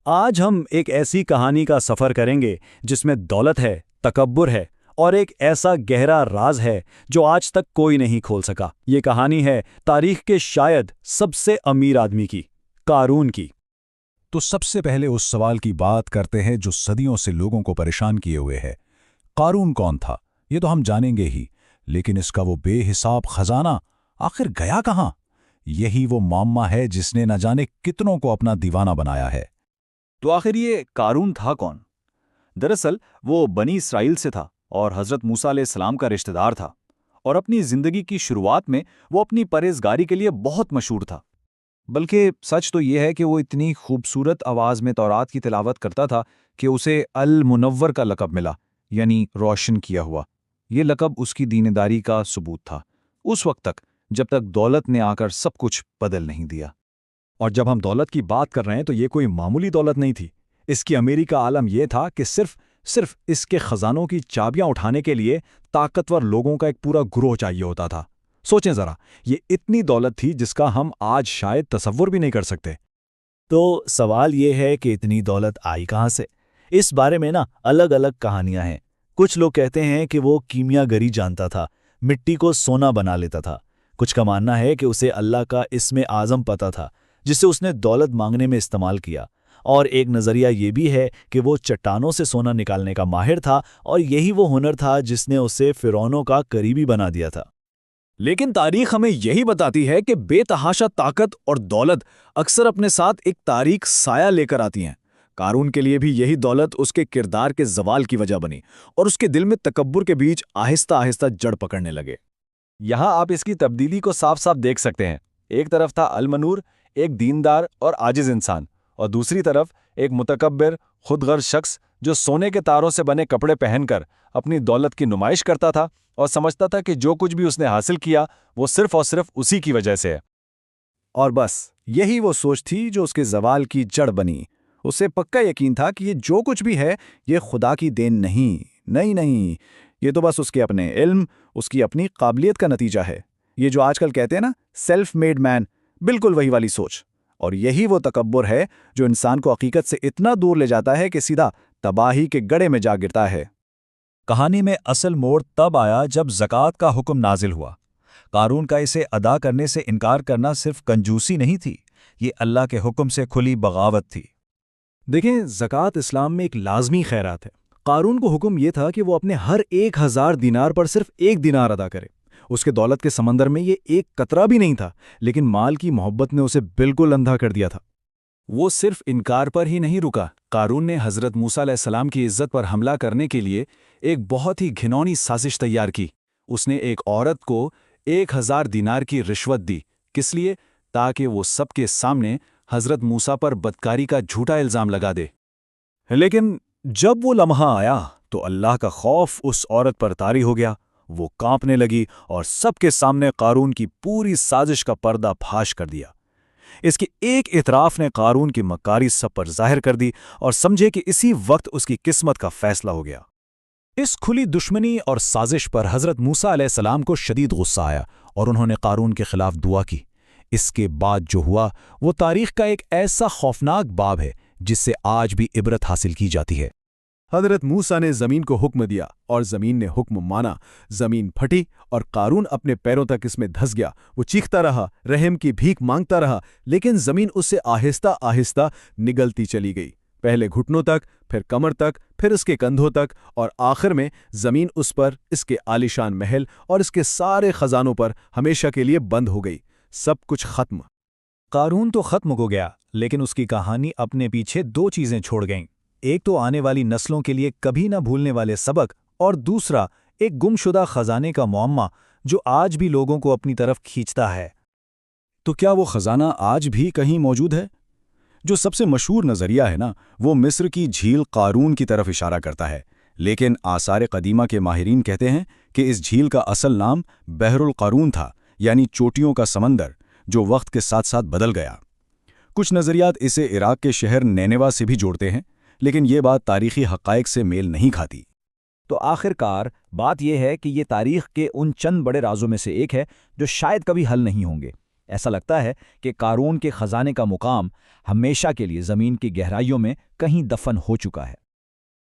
آج ہم ایک ایسی کہانی کا سفر کریں گے جس میں دولت ہے، تکبر ہے اور ایک ایسا گہرا راز ہے جو آج تک کوئی نہیں کھول سکا۔ یہ کہانی ہے تاریخ کے شاید سب سے امیر آدمی کی، قارون کی۔ تو سب سے پہلے اس سوال کی بات کرتے ہیں جو صدیوں سے لوگوں کو پریشان کیے ہوئے ہے۔ قارون کون تھا؟ یہ تو ہم جانیں گے ہی، لیکن اس کا وہ بے حساب خزانہ آخر گیا کہاں؟ یہی وہ معمہ ہے جس نے نہ جانے کتنوں کو اپنا دیوانہ بنایا ہے۔ تو آخر یہ قارون تھا کون؟ دراصل وہ بنی اسرائیل سے تھا اور حضرت موسیٰ علیہ السلام کا رشتہ دار تھا، اور اپنی زندگی کی شروعات میں وہ اپنی پرہیزگاری کے لیے بہت مشہور تھا۔ بلکہ سچ تو یہ ہے کہ وہ اتنی خوبصورت آواز میں تورات کی تلاوت کرتا تھا کہ اسے المنور کا لقب ملا، یعنی روشن کیا ہوا۔ یہ لقب اس کی دینداری کا ثبوت تھا، اس وقت تک جب تک دولت نے آ کر سب کچھ بدل نہیں دیا۔ اور جب ہم دولت کی بات کر رہے ہیں تو یہ کوئی معمولی دولت نہیں تھی۔ اس کی امیری کا عالم یہ تھا کہ صرف اس کے خزانوں کی چابیاں اٹھانے کے لیے طاقتور لوگوں کا ایک پورا گروہ چاہیے ہوتا تھا۔ سوچیں ذرا، یہ اتنی دولت تھی جس کا ہم آج شاید تصور بھی نہیں کر سکتے۔ تو سوال یہ ہے کہ اتنی دولت آئی کہاں سے؟ اس بارے میں الگ الگ کہانیاں ہیں۔ کچھ لوگ کہتے ہیں کہ وہ کیمیا گری جانتا تھا، مٹی کو سونا بنا لیتا تھا۔ کچھ کا ماننا ہے کہ اسے اللہ کا اسم اعظم پتہ تھا جسے اس نے دولت مانگنے میں استعمال کیا، اور ایک نظریہ یہ بھی ہے کہ وہ چٹانوں سے سونا نکالنے کا ماہر تھا، اور یہی وہ ہنر تھا جس نے اسے فرعونوں کا قریبی بنا دیا تھا۔ لیکن تاریخ ہمیں یہی بتاتی ہے کہ بے تحاشا طاقت اور دولت اکثر اپنے ساتھ ایک تاریک سایہ لے کر آتی ہیں۔ قارون کے لیے بھی یہی دولت اس کے کردار کے زوال کی وجہ بنی، اور اس کے دل میں تکبر کے بیچ آہستہ آہستہ جڑ پکڑنے لگے۔ یہاں آپ اس کی تبدیلی کو صاف صاف دیکھ سکتے ہیں۔ ایک طرف تھا المنور، ایک دیندار اور عاجز انسان، اور دوسری طرف ایک متکبر، خود غرض شخص جو سونے کے تاروں سے بنے کپڑے پہن کر اپنی دولت کی نمائش کرتا تھا اور سمجھتا تھا کہ جو کچھ بھی اس نے حاصل کیا وہ صرف اور صرف اسی کی وجہ سے ہے۔ اور بس یہی وہ سوچ تھی جو اس کے زوال کی جڑ بنی۔ اسے پکا یقین تھا کہ یہ جو کچھ بھی ہے یہ خدا کی دین نہیں، یہ تو بس اس کے اپنے علم، اس کی اپنی قابلیت کا نتیجہ ہے۔ یہ جو آج کل کہتے ہیں سیلف میڈ مین، بالکل وہی والی سوچ۔ اور یہی وہ تکبر ہے جو انسان کو حقیقت سے اتنا دور لے جاتا ہے کہ سیدھا تباہی کے گڑھے میں جا گرتا ہے۔ کہانی میں اصل موڑ تب آیا جب زکوٰۃ کا حکم نازل ہوا۔ قارون کا اسے ادا کرنے سے انکار کرنا صرف کنجوسی نہیں تھی، یہ اللہ کے حکم سے کھلی بغاوت تھی۔ دیکھیں، زکوٰۃ اسلام میں ایک لازمی خیرات ہے۔ قارون کو حکم یہ تھا کہ وہ اپنے ہر 1000 دینار پر صرف 1 دینار ادا کرے۔ اس کے دولت کے سمندر میں یہ ایک قطرہ بھی نہیں تھا، لیکن مال کی محبت نے اسے بالکل اندھا کر دیا تھا۔ وہ صرف انکار پر ہی نہیں رکا، قارون نے حضرت موسیٰ علیہ السلام کی عزت پر حملہ کرنے کے لیے ایک بہت ہی گھناؤنی سازش تیار کی۔ اس نے ایک عورت کو 1000 دینار کی رشوت دی، کس لیے؟ تاکہ وہ سب کے سامنے حضرت موسیٰ پر بدکاری کا جھوٹا الزام لگا دے۔ لیکن جب وہ لمحہ آیا تو اللہ کا خوف اس عورت پر طاری ہو گیا۔ وہ کانپنے لگی اور سب کے سامنے قارون کی پوری سازش کا پردہ پھاش کر دیا۔ اس کے ایک اعتراف نے قارون کی مکاری سب پر ظاہر کر دی، اور سمجھے کہ اسی وقت اس کی قسمت کا فیصلہ ہو گیا۔ اس کھلی دشمنی اور سازش پر حضرت موسیٰ علیہ السلام کو شدید غصہ آیا، اور انہوں نے قارون کے خلاف دعا کی۔ اس کے بعد جو ہوا وہ تاریخ کا ایک ایسا خوفناک باب ہے جس سے آج بھی عبرت حاصل کی جاتی ہے۔ حضرت موسیٰ نے زمین کو حکم دیا اور زمین نے حکم مانا۔ زمین پھٹی اور قارون اپنے پیروں تک اس میں دھس گیا۔ وہ چیختا رہا، رحم کی بھیک مانگتا رہا، لیکن زمین اس سے آہستہ آہستہ نگلتی چلی گئی، پہلے گھٹنوں تک، پھر کمر تک، پھر اس کے کندھوں تک، اور آخر میں زمین اس پر، اس کے عالیشان محل اور اس کے سارے خزانوں پر ہمیشہ کے لیے بند ہو گئی۔ سب کچھ ختم۔ قارون تو ختم ہو گیا، لیکن اس کی کہانی اپنے پیچھے 2 چیزیں چھوڑ گئیں۔ ایک تو آنے والی نسلوں کے لیے کبھی نہ بھولنے والے سبق، اور دوسرا ایک گمشدہ خزانے کا معمہ جو آج بھی لوگوں کو اپنی طرف کھینچتا ہے۔ تو کیا وہ خزانہ آج بھی کہیں موجود ہے؟ جو سب سے مشہور نظریہ ہے وہ مصر کی جھیل قارون کی طرف اشارہ کرتا ہے، لیکن آثار قدیمہ کے ماہرین کہتے ہیں کہ اس جھیل کا اصل نام بحر القارون تھا، یعنی چوٹیوں کا سمندر، جو وقت کے ساتھ ساتھ بدل گیا۔ کچھ نظریات اسے عراق کے شہر نینوا سے بھی جوڑتے ہیں، لیکن یہ بات تاریخی حقائق سے میل نہیں کھاتی۔ تو آخر کار بات یہ ہے کہ یہ تاریخ کے ان چند بڑے رازوں میں سے ایک ہے جو شاید کبھی حل نہیں ہوں گے۔ ایسا لگتا ہے کہ قارون کے خزانے کا مقام ہمیشہ کے لیے زمین کی گہرائیوں میں کہیں دفن ہو چکا ہے۔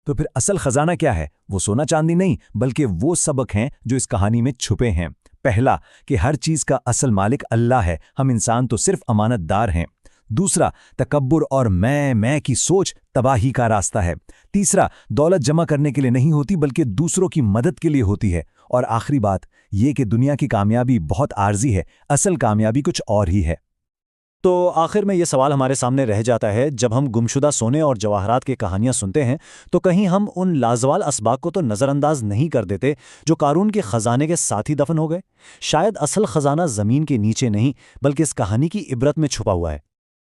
تو پھر اصل خزانہ کیا ہے؟ وہ سونا چاندی نہیں، بلکہ وہ سبق ہیں جو اس کہانی میں چھپے ہیں۔ پہلا، کہ ہر چیز کا اصل مالک اللہ ہے، ہم انسان تو صرف امانت دار ہیں۔ دوسرا، تکبر اور میں کی سوچ تباہی کا راستہ ہے۔ تیسرا، دولت جمع کرنے کے لیے نہیں ہوتی بلکہ دوسروں کی مدد کے لیے ہوتی ہے۔ اور آخری بات یہ کہ دنیا کی کامیابی بہت عارضی ہے، اصل کامیابی کچھ اور ہی ہے۔ تو آخر میں یہ سوال ہمارے سامنے رہ جاتا ہے، جب ہم گمشدہ سونے اور جواہرات کی کہانیاں سنتے ہیں تو کہیں ہم ان لازوال اسباق کو تو نظر انداز نہیں کر دیتے جو قارون کے خزانے کے ساتھ ہی دفن ہو گئے؟ شاید اصل خزانہ زمین کے نیچے نہیں بلکہ اس کہانی کی عبرت میں چھپا ہوا ہے۔